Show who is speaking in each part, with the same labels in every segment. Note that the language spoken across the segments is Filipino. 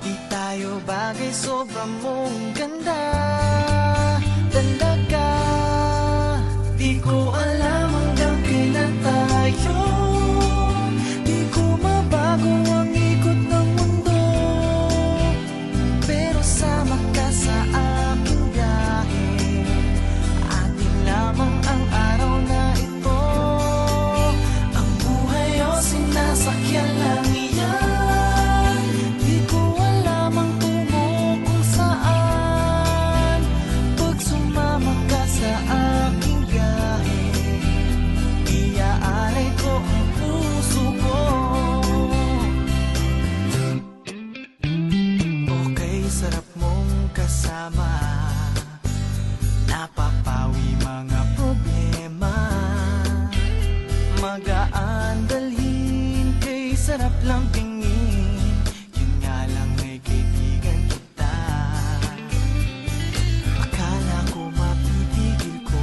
Speaker 1: Di tayo bagay, sobra mong ganda talaga. Di ko alam hanggang kailan tayo, di ko mabago ang ikot ng mundo, pero sama ka sa aking biyahe. Atin lamang ang araw na ito, ang buhay o sinasakyan lang iyan. Di ko alam ang tungo kung saan, pag sumama ka sa aking biyahe, iaalay ko ang puso ko. Okay, sarap mong kasama, napapawi mga problema. Magaan dalhin, kay sarap lang tingin, yun nga lang ay kaibigan kita. Akala ko mapipigil ko,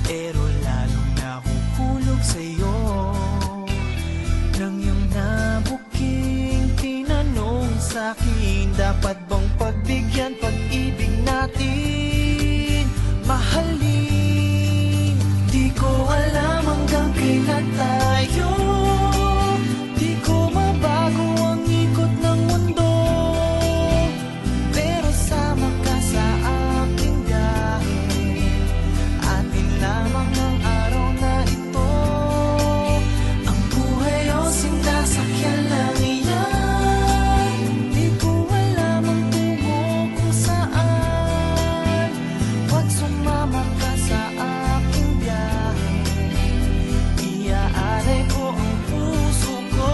Speaker 1: pero lalong nahuhulog sa'yo. Nang iyong nabuking tinanong sa'kin, dapat bang pagbigyan pag-ibig natin, mahalin? Di ko alam hanggang kailan tayo, di ko mabago ang ikot ng mundo, pero sama ka sa aking biyahe. Atin lamang ang araw na ito, ang buhay o sinasakyan lang iyan. Di ko alam ang tungo kung saan, pag sumama ka sa aking biyahe, iaalay ko ang puso ko.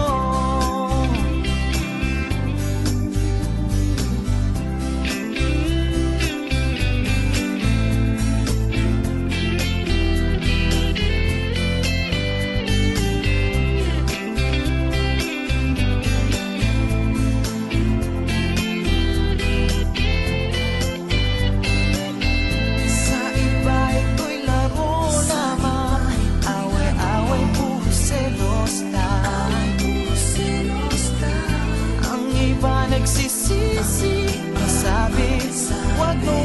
Speaker 1: Sa iba ito'y laro lamang, away-away, puro selos lang. Ang iba nagsisisi, sabi, wag mo